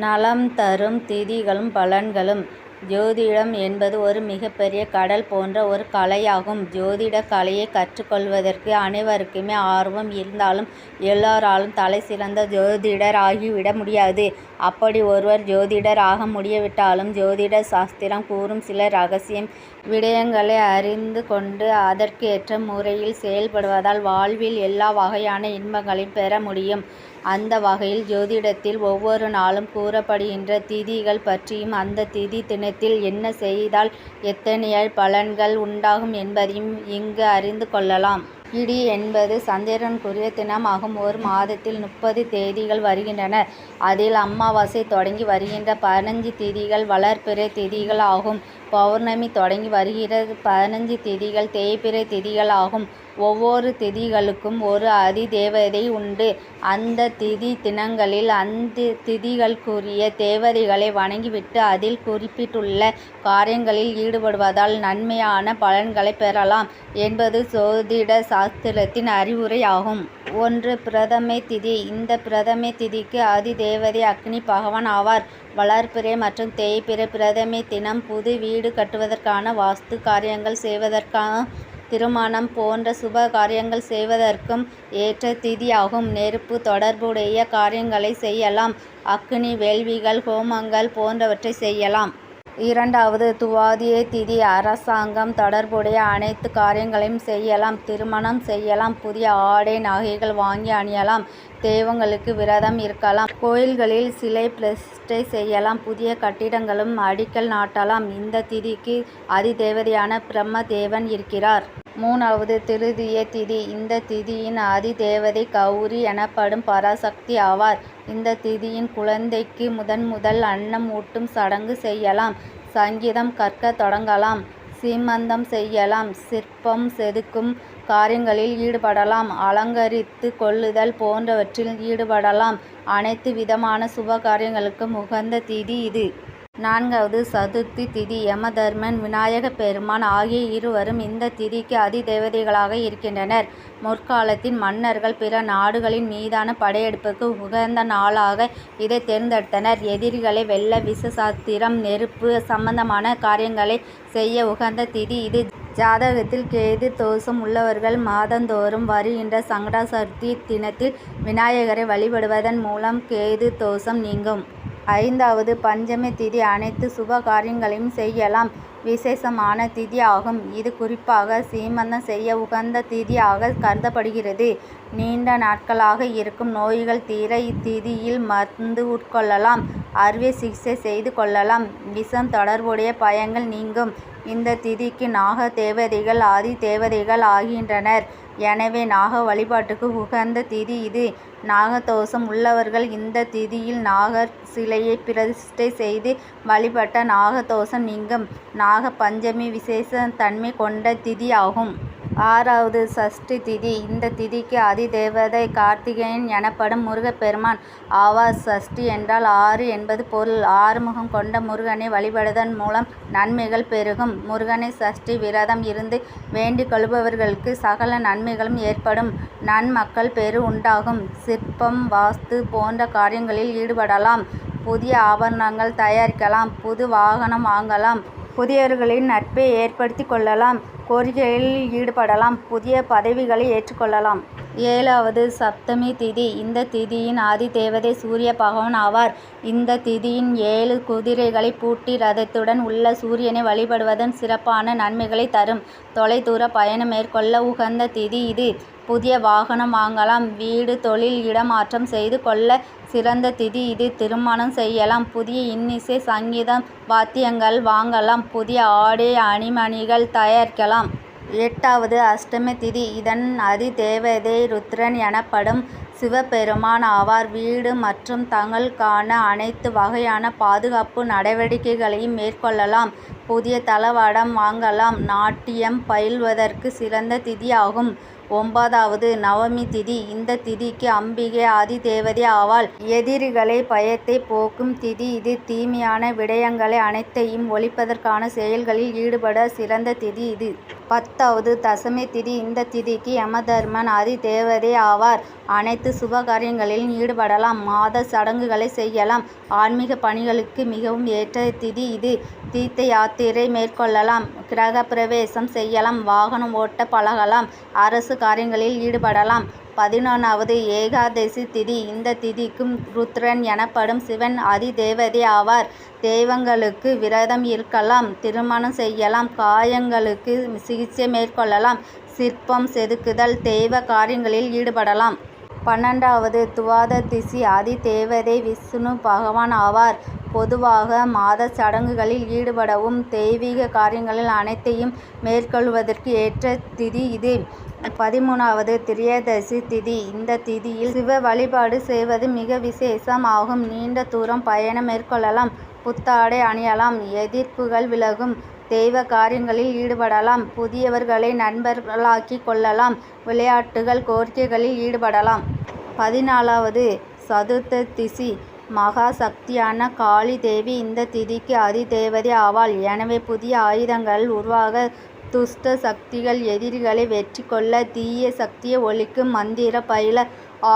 நலம் தரும் திதிகளும் பலன்களும். ஜோதிடம் என்பது ஒரு மிகப்பெரிய கடல் போன்ற ஒரு கலையாகும். ஜோதிடக் கலையை கற்றுக்கொள்வதற்கு அனைவருக்குமே ஆர்வம் இருந்தாலும் எல்லோராலும் தலைசிறந்த ஜோதிடர் ஆகிவிட முடியாது. அப்படி ஒருவர் ஜோதிடர் ஆக முடியாவிட்டாலும் ஜோதிட சாஸ்திரம் கூறும் சில ரகசிய விடயங்களை அறிந்து கொண்டு அதற்கேற்ற முறையில் செயல்படுவதால் வாழ்வில் எல்லா வகையான இன்பங்களையும் பெற முடியும். அந்த வகையில் ஜோதிடத்தில் ஒவ்வொரு நாளும் கூறப்படுகின்ற திதிகள் பற்றியும் அந்த திதி தினத்தில் என்ன செய்தால் எத்தகைய பலன்கள் உண்டாகும் என்பதையும் இங்கு அறிந்து கொள்ளலாம். இடி என்பது சந்திரனுக்குரிய தினமாகும். ஒரு மாதத்தில் 30 தேதிகள் வருகின்றன. அதில் அமாவாசை தொடங்கி வருகின்ற 15 திதிகள் வளர்பிறை திதிகள் ஆகும். பௌர்ணமி தொடங்கி வருகிற 15 திதிகள் தேய்பிறை திதிகள் ஆகும். ஒவ்வொரு திதிகளுக்கும் ஒரு அதிதேவதை உண்டு. அந்த திதி தினங்களில் அந்த திதிகளுக்குரிய தேவதைகளை வணங்கிவிட்டு அதில் குறிப்பிட்டுள்ள காரியங்களில் ஈடுபடுவதால் நன்மையான பலன்களை பெறலாம் என்பது ஜோதிட சாஸ்திரத்தின் அறிவுரையாகும். 1. பிரதமை திதி. இந்த பிரதமை திதிக்கு அதிதேவதை அக்னி பகவான் ஆவார். வளர்பிறை மற்றும் தேய்பிறை பிரதமை தினம் புது வீடு கட்டுவதற்கான வாஸ்து காரியங்கள் செய்வதற்கான திருமணம் போன்ற சுப காரியங்கள் செய்வதற்கும் ஏற்ற திதியாகும். நெருப்பு தொடர்புடைய காரியங்களை செய்யலாம். அக்னி வேள்விகள் ஹோமங்கள் போன்றவற்றை செய்யலாம். 2. துவாதியை திதி. அரசாங்கம் தொடர்புடைய அனைத்து காரியங்களையும் செய்யலாம். திருமணம் செய்யலாம். புதிய ஆடை நகைகள் வாங்கி அணியலாம். தெய்வங்களுக்கு விரதம் இருக்கலாம். கோயில்களில் சிலை பிரதிஷ்டை செய்யலாம். புதிய கட்டிடங்களும் அடிக்கல் நாட்டலாம். இந்த திதிக்கு அதிதேவதையான பிரம்மதேவன் இருக்கிறார். 3. திருதியை திதி. இந்த திதியின் அதிதேவதை கௌரி எனப்படும் பராசக்தி ஆவார். இந்த திதியின் குழந்தைக்கு முதல் அன்னம் ஊட்டும் சடங்கு செய்யலாம். சங்கீதம் கற்க தொடங்கலாம். சீமந்தம் செய்யலாம். சிற்பம் செதுக்கும் காரியங்களில் ஈடுபடலாம். அலங்கரித்து கொள்ளுதல் போன்றவற்றில் ஈடுபடலாம். அனைத்து விதமான சுப காரியங்களுக்கும் உகந்த திதி இது. 4. சதுர்த்தி திதி. யமதர்மன் விநாயக பெருமான் ஆகிய இருவரும் இந்த திதிக்கு அதிதேவதைகளாக இருக்கின்றனர். முற்காலத்தின் மன்னர்கள் பிற நாடுகளின் மீதான படையெடுப்புக்கு உகந்த நாளாக இதை தேர்ந்தெடுத்தனர். எதிரிகளை வெல்ல விஷசாஸ்திரம் நெருப்பு சம்பந்தமான காரியங்களை செய்ய உகந்த திதி இது. ஜாதகத்தில் கேது தோஷம் உள்ளவர்கள் மாதந்தோறும் வருகின்ற சங்கட சதுர்த்தி தினத்தில் விநாயகரை வழிபடுவதன் மூலம் கேது தோஷம் நீங்கும். 5. பஞ்சமி திதி. அனைத்து சுப காரியங்களையும் செய்யலாம். விசேஷமான திதி ஆகும். இது குறிப்பாக சீமந்தம் செய்ய உகந்த திதியாக கருதப்படுகிறது. நீண்ட நாட்களாக இருக்கும் நோய்கள் தீர இத்திதியில் மருந்து உட்கொள்ளலாம். அறுவை சிகிச்சை செய்து கொள்ளலாம். விஷம் தொடர்புடைய பயங்கள் நீங்கும். இந்த திதிக்கு நாக தேவதைகள் ஆதி தேவதைகள் ஆகின்றனர். எனவே நாக வழிபாட்டுக்கு உகந்த திதி இது. நாகதோஷம் உள்ளவர்கள் இந்த திதியில் நாகர் சிலையை பிரதிஷ்டை செய்து வழிபட்ட நாகதோஷம் நீங்கும். நாக பஞ்சமி விசேஷ தன்மை கொண்ட திதி ஆகும். 6. சஷ்டி திதி. இந்த திதிக்கு அதிதேவதை கார்த்திகேயன் எனப்படும் முருகப்பெருமான் ஆவார். சஷ்டி என்றால் 6 என்பது பொருள். 6 முகம் கொண்ட முருகனை வழிபடுவதன் மூலம் நன்மைகள் பெருகும். முருகனை சஷ்டி விரதம் இருந்து வேண்டிக் கொள்பவர்களுக்கு சகல நன்மைகளும் ஏற்படும். நன்மக்கள் பெரு உண்டாகும். சிற்பம் வாஸ்து போன்ற காரியங்களில் ஈடுபடலாம். புதிய ஆபரணங்கள் தயாரிக்கலாம். புது வாகனம் வாங்கலாம். புதியவர்களின் நட்பை ஏற்படுத்தி கொள்ளலாம். கோரிக்கைகளில் ஈடுபடலாம். புதிய பதவிகளை ஏற்றுக்கொள்ளலாம். 7. சப்தமி திதி. இந்த திதியின் ஆதிதேவதை சூரிய பகவான் ஆவார். இந்த திதியின் 7 குதிரைகளை பூட்டி ரதத்துடன் உள்ள சூரியனை வழிபடுவதன் சிறப்பான நன்மைகளை தரும். தொலைதூர பயணம் மேற்கொள்ள உகந்த திதி இது. புதிய வாகனம் வாங்கலாம். வீடு தொழில் இடமாற்றம் செய்து கொள்ள சிறந்த திதி இது. திருமணம் செய்யலாம். புதிய இன்னிசை சங்கீதம் வாத்தியங்கள் வாங்கலாம். புதிய ஆடை அணிமணிகள் தயாரிக்கலாம். 8. அஷ்டமி திதி. இதன் அதிதேவதை ருத்ரன் எனப்படும் சிவபெருமான் ஆவார். வீடு மற்றும் தங்களுக்கான அனைத்து வகையான பாதுகாப்பு நடவடிக்கைகளையும் மேற்கொள்ளலாம். புதிய தளவாடம் வாங்கலாம். நாட்டியம் பயில்வதற்கு சிறந்த திதியாகும். 9வது நவமி திதி. இந்த திதிக்கு அம்பிகை ஆதி தேவதை ஆவாள். எதிரிகளை பயத்தை போக்கும் திதி இது. தீமையான விடயங்களை அனைத்தையும் ஒழிப்பதற்கான செயல்களில் ஈடுபட சிறந்த திதி இது. 10வது தசமி திதி. இந்த திதிக்கு யமதர்மன் ஆதி தேவதை ஆவார். அனைத்து சுப காரியங்களிலும் ஈடுபடலாம். மாத சடங்குகளை செய்யலாம். ஆன்மீக பணிகளுக்கு மிகவும் ஏற்ற திதி இது. தீர்த்த யாத்திரை மேற்கொள்ளலாம். கிரக பிரவேசம் செய்யலாம். வாகனம் ஓட்ட பழகலாம். அரசு காரியங்களில் ஈடுபடலாம். 11வது ஏகாதசி திதி. இந்த திதிக்கும் ருத்ரன் எனப்படும் சிவன் ஆதி தேவதை ஆவார். தெய்வங்களுக்கு விரதம் இருக்கலாம். திருமணம் செய்யலாம். காயங்களுக்கு சிகிச்சை மேற்கொள்ளலாம். சிற்பம் செதுக்குதல் தெய்வ காரியங்களில் ஈடுபடலாம். 12வது துவாதசிதி. ஆதி தேவதை விஷ்ணு பகவான் ஆவார். பொதுவாக மாத சடங்குகளில் ஈடுபடவும் தெய்வீக காரியங்களில் அனைத்தையும் மேற்கொள்வதற்கு ஏற்ற திதி இது. 13வது திரையோதசி திதி. இந்த திதியில் சிவ வழிபாடு செய்வது மிக விசேஷம் ஆகும். நீண்ட தூரம் பயணம் மேற்கொள்ளலாம். புத்தாடை அணியலாம். எதிர்ப்புகள் விலகும். தெய்வ காரியங்களில் ஈடுபடலாம். புதியவர்களை நண்பர்களாக்கி கொள்ளலாம். விளையாட்டுகள் கோரிக்கைகளில் ஈடுபடலாம். 14வது சதுர்த்தசி. மகா சக்தியான காளி தேவி இந்த திதிக்கு அதிதேவதை ஆவாள். எனவே புதிய ஆயுதங்கள் உருவாக, துஷ்ட சக்திகள் எதிரிகளை வெற்றி கொள்ள, தீய சக்தியை ஒழிக்கும் மந்திர பயில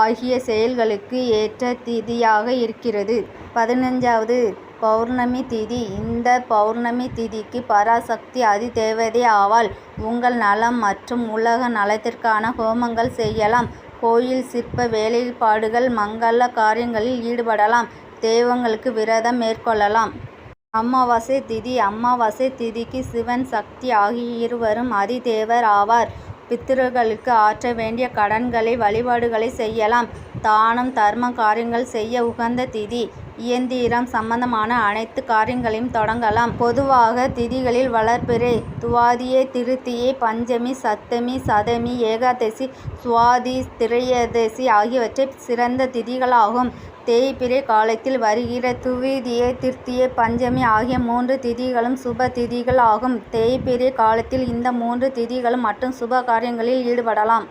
ஆகிய செயல்களுக்கு ஏற்ற திதியாக இருக்கிறது. 15வது பௌர்ணமி திதி. இந்த பௌர்ணமி திதிக்கு பராசக்தி அதிதேவதை ஆவாள். உங்கள் நலம் மற்றும் உலக நலத்திற்கான ஹோமங்கள் செய்யலாம். கோயில் சிற்ப வேலைப்பாடுகள் மங்கள காரியங்களில் ஈடுபடலாம். தெய்வங்களுக்கு விரதம் மேற்கொள்ளலாம். அமாவாசை திதி. அமாவாசை திதிக்கு சிவன் சக்தி ஆகிய இருவரும் அதிதேவர் ஆவார். பித்ருக்களுக்கு ஆற்ற வேண்டிய கடன்களை வழிபாடுகளை செய்யலாம். தானம் தர்ம காரியங்கள் செய்ய உகந்த திதி. இயந்திரம் சம்பந்தமான அனைத்து காரியங்களையும் தொடங்கலாம். பொதுவாக திதிகளில் வளர்பிறை, துவாதியை, திருத்தியை, பஞ்சமி, சப்தமி, சதமி, ஏகாதசி, சுவாதி, திரையோதசி ஆகியவற்றை சிறந்த திதிகளாகும். தேய்பிறை காலத்தில் வருகிற துவிதியை, திருத்தியை, பஞ்சமி ஆகிய 3 திதிகளும் சுப திதிகள் ஆகும். தேய்பிறை காலத்தில் இந்த 3 திதிகளும் மட்டும் சுப காரியங்களில் ஈடுபடலாம்.